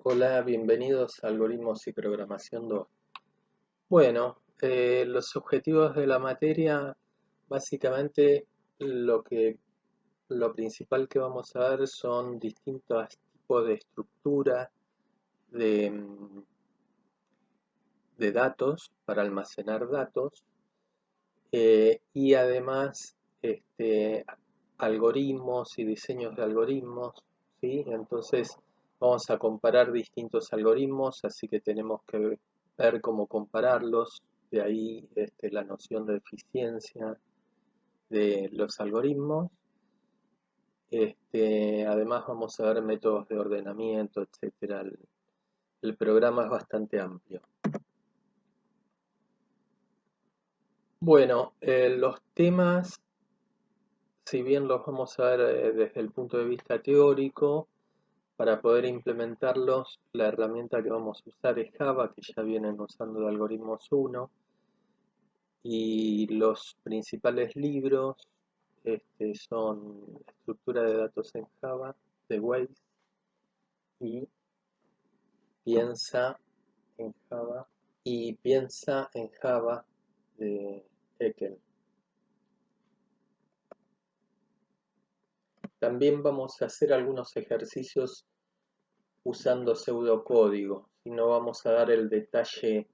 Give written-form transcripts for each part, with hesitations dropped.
Hola, bienvenidos a Algoritmos y Programación 2. Bueno, los objetivos de la materia, básicamente lo principal que vamos a ver son distintos tipos de estructura de, de datos para almacenar datos y además algoritmos y diseños de algoritmos, ¿sí? Entonces vamos a comparar distintos algoritmos, así que tenemos que ver cómo compararlos, de ahí la noción de eficiencia de los algoritmos. Además vamos a ver métodos de ordenamiento, etcétera. El programa es bastante amplio. Bueno, los temas, si bien los vamos a ver desde el punto de vista teórico, para poder implementarlos, la herramienta que vamos a usar es Java, que ya vienen usando de Algoritmos 1, y los principales libros son Estructura de datos en Java, de Weiss, y Piensa en Java, de Eckel. También vamos a hacer algunos ejercicios usando pseudocódigo, y no vamos a dar el detalle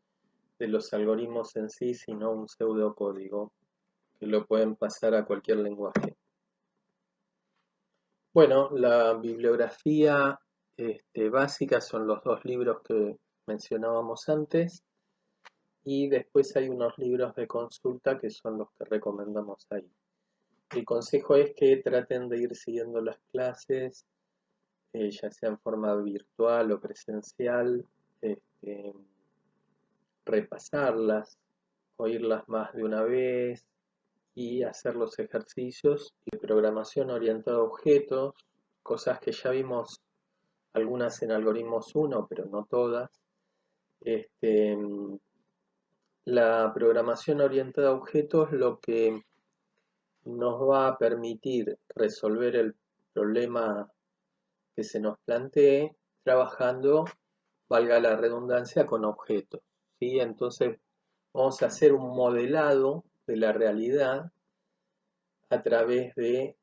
de los algoritmos en sí, sino un pseudocódigo que lo pueden pasar a cualquier lenguaje. Bueno, la bibliografía básica son los dos libros que mencionábamos antes, y después hay unos libros de consulta que son los que recomendamos ahí. El consejo es que traten de ir siguiendo las clases, ya sea en forma virtual o presencial, repasarlas, oírlas más de una vez y hacer los ejercicios y programación orientada a objetos, cosas que ya vimos algunas en Algoritmos 1, pero no todas. Este, la programación orientada a objetos lo que nos va a permitir resolver el problema que se nos plantee trabajando, valga la redundancia, con objetos, ¿sí? Entonces vamos a hacer un modelado de la realidad a través de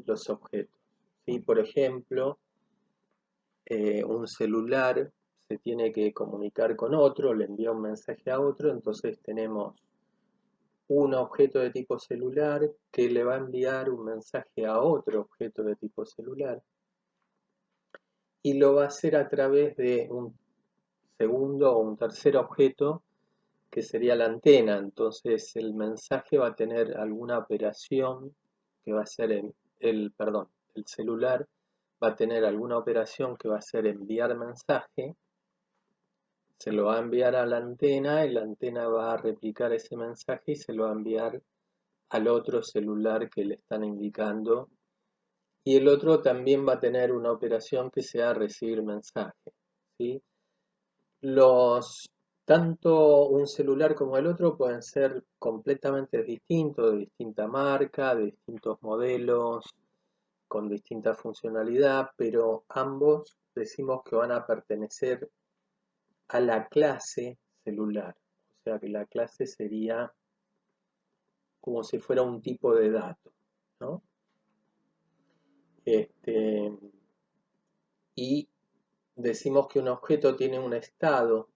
los objetos, ¿sí? Por ejemplo, un celular se tiene que comunicar con otro, le envía un mensaje a otro, entonces tenemos un objeto de tipo celular que le va a enviar un mensaje a otro objeto de tipo celular, y lo va a hacer a través de un segundo o un tercer objeto que sería la antena. Entonces el mensaje va a tener alguna operación que va a ser el celular va a tener alguna operación que va a ser enviar mensaje, se lo va a enviar a la antena y la antena va a replicar ese mensaje y se lo va a enviar al otro celular que le están indicando, y el otro también va a tener una operación que sea recibir mensaje, ¿sí? Tanto un celular como el otro pueden ser completamente distintos, de distinta marca, de distintos modelos, con distinta funcionalidad, pero ambos decimos que van a pertenecer a la clase celular. O sea que la clase sería como si fuera un tipo de dato, ¿no? Este, y decimos que un objeto tiene un estado.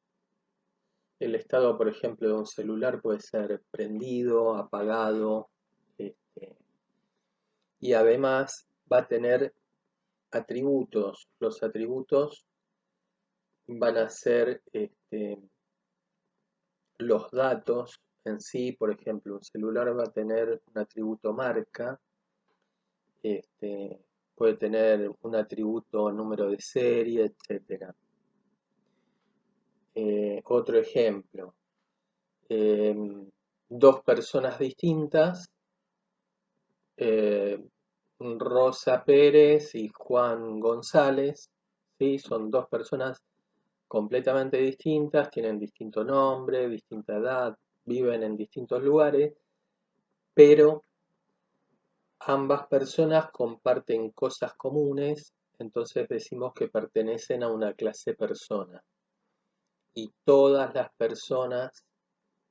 El estado, por ejemplo, de un celular puede ser prendido, apagado, y además va a tener atributos. Los atributos van a ser los datos en sí. Por ejemplo, un celular va a tener un atributo marca, puede tener un atributo número de serie, etc. Otro ejemplo, dos personas distintas, eh, Rosa Pérez y Juan González, ¿sí? Son dos personas completamente distintas, tienen distinto nombre, distinta edad, viven en distintos lugares, pero ambas personas comparten cosas comunes, entonces decimos que pertenecen a una clase persona. Y todas las personas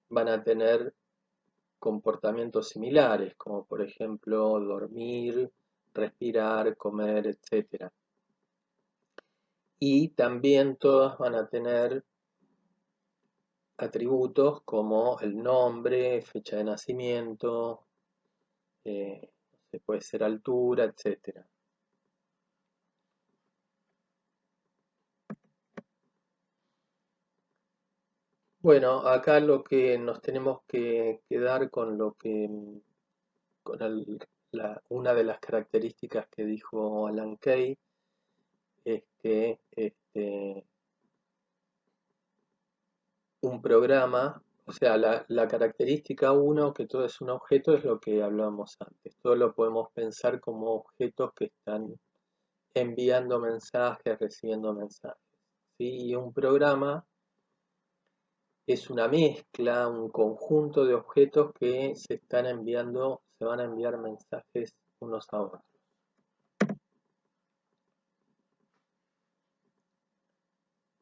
van a tener comportamientos similares, como por ejemplo dormir, respirar, comer, etc. Y también todas van a tener atributos como el nombre, fecha de nacimiento, puede ser altura, etc. Bueno, acá lo que nos tenemos que quedar con lo que con una de las características que dijo Alan Kay es que un programa, o sea, la característica uno, que todo es un objeto, es lo que hablábamos antes. Todo lo podemos pensar como objetos que están enviando mensajes, recibiendo mensajes. ¿Sí? Y un programa es una mezcla, un conjunto de objetos que se están enviando, se van a enviar mensajes unos a otros.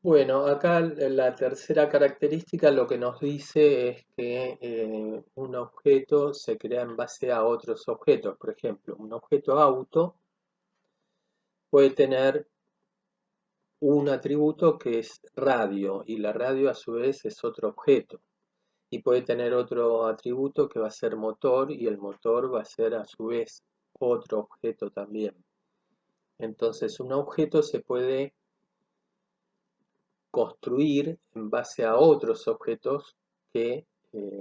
Bueno, acá la tercera característica lo que nos dice es que un objeto se crea en base a otros objetos. Por ejemplo, un objeto auto puede tener un atributo que es radio y la radio a su vez es otro objeto. Y puede tener otro atributo que va a ser motor y el motor va a ser a su vez otro objeto también. Entonces un objeto se puede construir en base a otros objetos que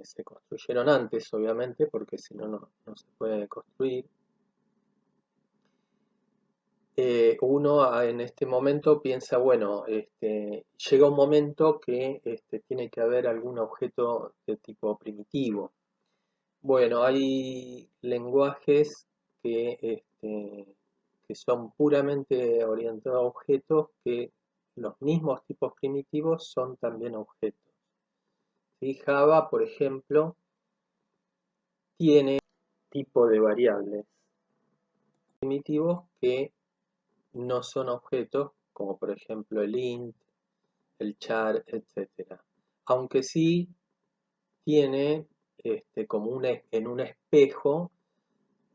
se construyeron antes, obviamente, porque si no, no se puede construir. Uno en este momento piensa, bueno, llega un momento que tiene que haber algún objeto de tipo primitivo. Bueno, hay lenguajes que son puramente orientados a objetos, que los mismos tipos primitivos son también objetos. ¿Sí? Java, por ejemplo, tiene tipo de variables primitivos que no son objetos, como por ejemplo el int, el char, etc. Aunque sí tiene como en un espejo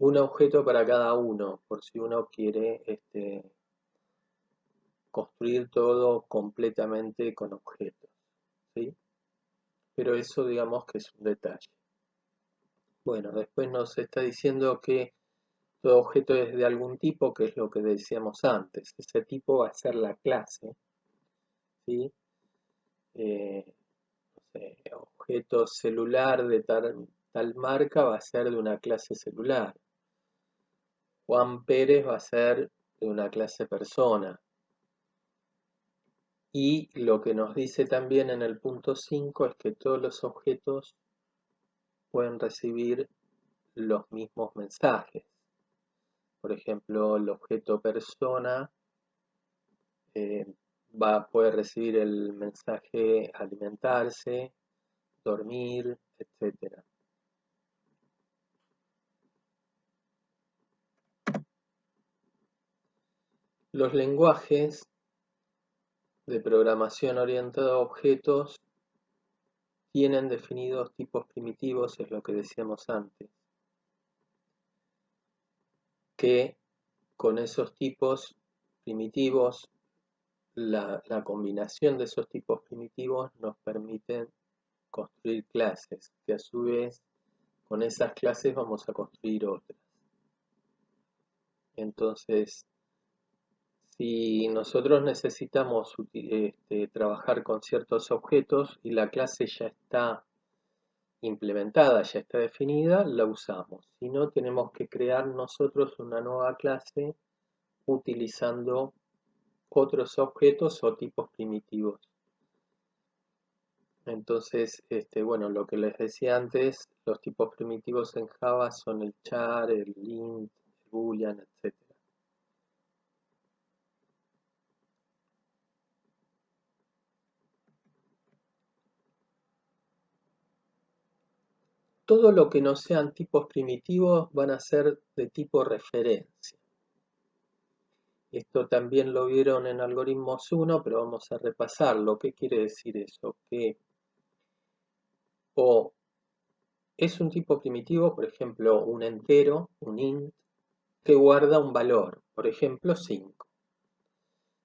un objeto para cada uno, por si uno quiere construir todo completamente con objetos, ¿sí? Pero eso digamos que es un detalle. Bueno, después nos está diciendo que todo objeto es de algún tipo, que es lo que decíamos antes. Ese tipo va a ser la clase, ¿sí? No sé, objeto celular de tal marca va a ser de una clase celular. Juan Pérez va a ser de una clase persona. Y lo que nos dice también en el punto 5 es que todos los objetos pueden recibir los mismos mensajes. Por ejemplo, el objeto persona eh, va a poder recibir el mensaje alimentarse, dormir, etc. Los lenguajes de programación orientada a objetos tienen definidos tipos primitivos, es lo que decíamos antes, que con esos tipos primitivos, la combinación de esos tipos primitivos nos permiten construir clases, que a su vez con esas clases vamos a construir otras. Entonces, si nosotros necesitamos trabajar con ciertos objetos y la clase ya está implementada, ya está definida, la usamos. Si no, tenemos que crear nosotros una nueva clase utilizando otros objetos o tipos primitivos. Entonces, bueno, lo que les decía antes, los tipos primitivos en Java son el char, el int, el boolean, etc. Todo lo que no sean tipos primitivos van a ser de tipo referencia. Esto también lo vieron en algoritmos 1, pero vamos a repasarlo. ¿Qué quiere decir eso? Que o es un tipo primitivo, por ejemplo, un entero, un int, que guarda un valor, por ejemplo, 5.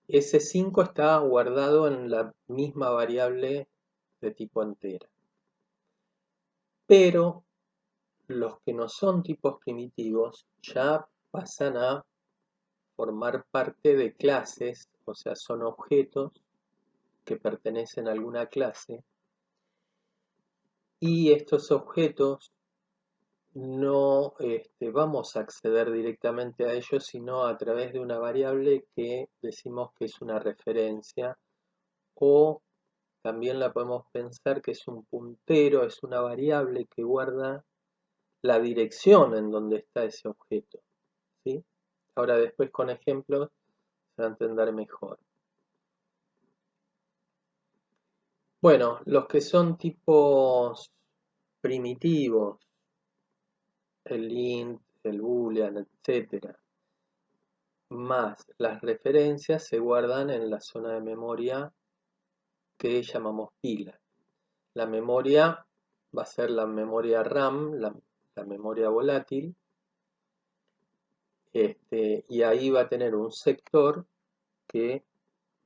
Ese 5 está guardado en la misma variable de tipo entera. Pero los que no son tipos primitivos ya pasan a formar parte de clases, o sea, son objetos que pertenecen a alguna clase, y estos objetos no vamos a acceder directamente a ellos, sino a través de una variable que decimos que es una referencia, o también la podemos pensar que es un puntero, es una variable que guarda la dirección en donde está ese objeto, ¿sí? Ahora después con ejemplos se va a entender mejor. Bueno, los que son tipos primitivos, el int, el boolean, etc., más las referencias se guardan en la zona de memoria que llamamos pila. La memoria va a ser la memoria RAM, la memoria volátil, y ahí va a tener un sector que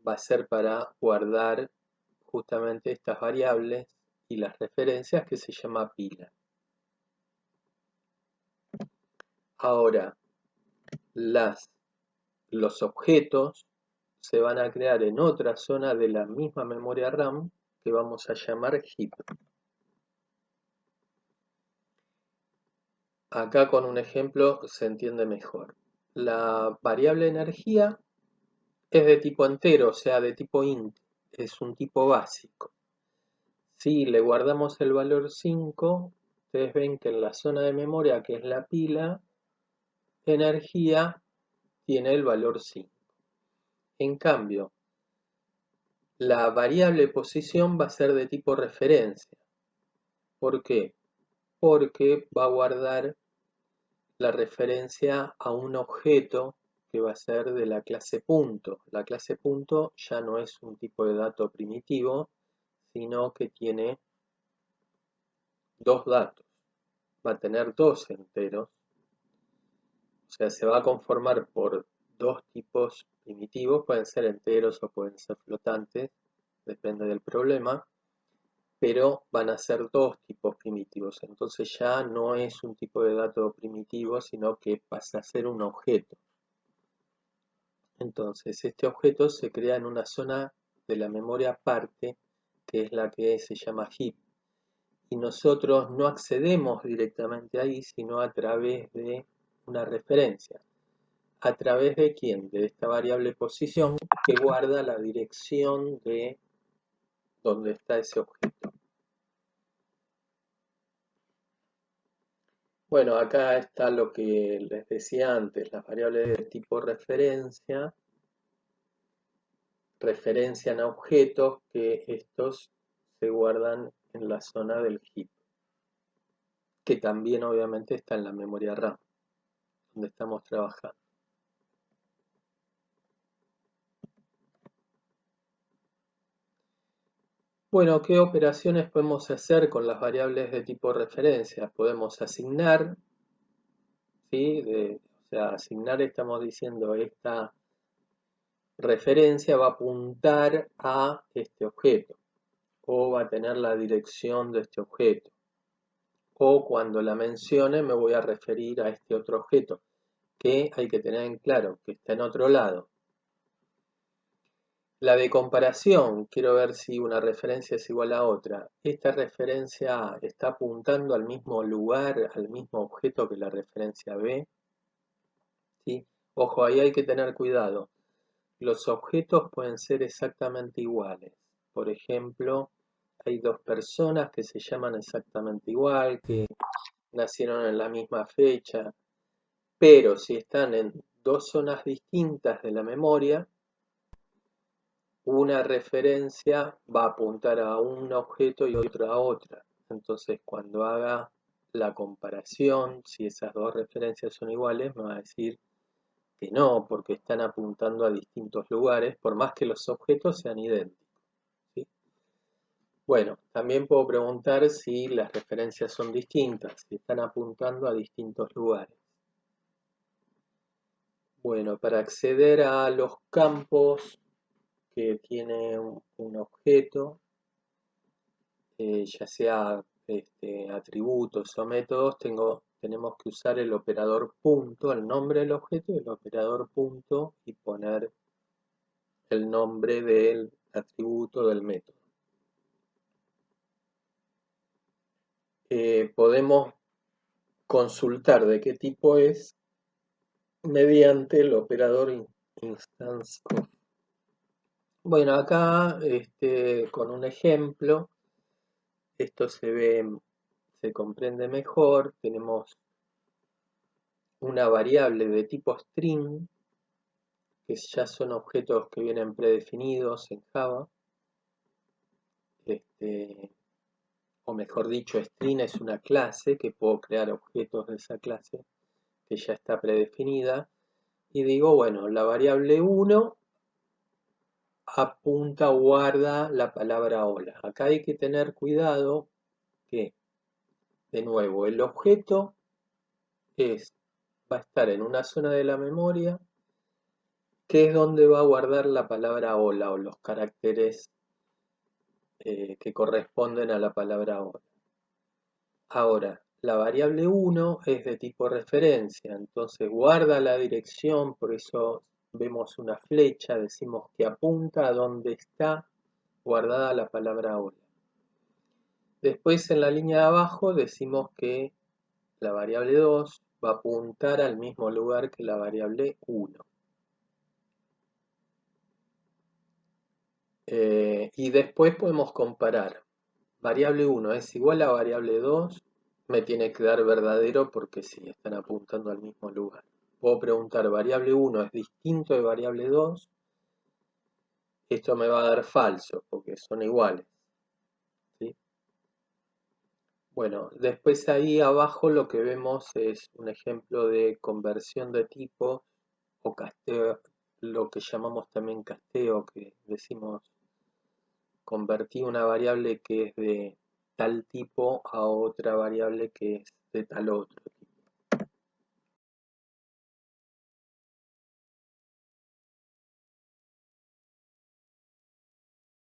va a ser para guardar justamente estas variables y las referencias, que se llama pila. Ahora, los objetos se van a crear en otra zona de la misma memoria RAM que vamos a llamar heap. Acá con un ejemplo se entiende mejor. La variable energía es de tipo entero, o sea, de tipo int, es un tipo básico. Si le guardamos el valor 5, ustedes ven que en la zona de memoria, que es la pila, energía tiene el valor 5. En cambio, la variable posición va a ser de tipo referencia. ¿Por qué? Porque va a guardar la referencia a un objeto que va a ser de la clase punto. La clase punto ya no es un tipo de dato primitivo, sino que tiene dos datos. Va a tener dos enteros, o sea, se va a conformar por dos tipos primitivos, pueden ser enteros o pueden ser flotantes, depende del problema, pero van a ser dos tipos primitivos. Entonces ya no es un tipo de dato primitivo, sino que pasa a ser un objeto. Entonces este objeto se crea en una zona de la memoria aparte, que es la que se llama heap. Y nosotros no accedemos directamente ahí, sino a través de una referencia. ¿A través de quién? De esta variable posición que guarda la dirección de donde está ese objeto. Bueno, acá está lo que les decía antes, las variables de tipo referencia referencian a objetos que estos se guardan en la zona del heap, que también obviamente está en la memoria RAM, donde estamos trabajando. Bueno, ¿qué operaciones podemos hacer con las variables de tipo referencia? Podemos asignar, ¿sí? O sea, asignar, estamos diciendo, esta referencia va a apuntar a este objeto, o va a tener la dirección de este objeto, o cuando la mencione me voy a referir a este otro objeto, que hay que tener en claro que está en otro lado. La de comparación, quiero ver si una referencia es igual a otra. Esta referencia está apuntando al mismo lugar, al mismo objeto que la referencia B. ¿Sí? Ojo, ahí hay que tener cuidado. Los objetos pueden ser exactamente iguales. Por ejemplo, hay dos personas que se llaman exactamente igual, que nacieron en la misma fecha, pero si están en dos zonas distintas de la memoria, una referencia va a apuntar a un objeto y otra a otra. Entonces, cuando haga la comparación, si esas dos referencias son iguales, me va a decir que no, porque están apuntando a distintos lugares, por más que los objetos sean idénticos. ¿Sí? Bueno, también puedo preguntar si las referencias son distintas, si están apuntando a distintos lugares. Bueno, para acceder a los campos que tiene un objeto, ya sea atributos o métodos, tenemos que usar el operador punto, el nombre del objeto y el operador punto y poner el nombre del atributo del método. Podemos consultar de qué tipo es mediante el operador instance of. Bueno, acá con un ejemplo, esto se comprende mejor. Tenemos una variable de tipo string, que ya son objetos que vienen predefinidos en Java. O mejor dicho, string es una clase que puedo crear objetos de esa clase que ya está predefinida. Y digo, bueno, la variable 1 apunta o guarda la palabra hola. Acá hay que tener cuidado que, de nuevo, el objeto va a estar en una zona de la memoria que es donde va a guardar la palabra hola o los caracteres que corresponden a la palabra hola. Ahora, la variable 1 es de tipo referencia, entonces guarda la dirección, por eso vemos una flecha, decimos que apunta a donde está guardada la palabra hola. Después en la línea de abajo decimos que la variable 2 va a apuntar al mismo lugar que la variable 1. Y después podemos comparar. Variable 1 es igual a variable 2, me tiene que dar verdadero porque sí, están apuntando al mismo lugar. Puedo preguntar, variable 1 es distinto de variable 2. Esto me va a dar falso porque son iguales. ¿Sí? Bueno, después ahí abajo lo que vemos es un ejemplo de conversión de tipo o casteo, lo que llamamos también casteo, que decimos convertir una variable que es de tal tipo a otra variable que es de tal otro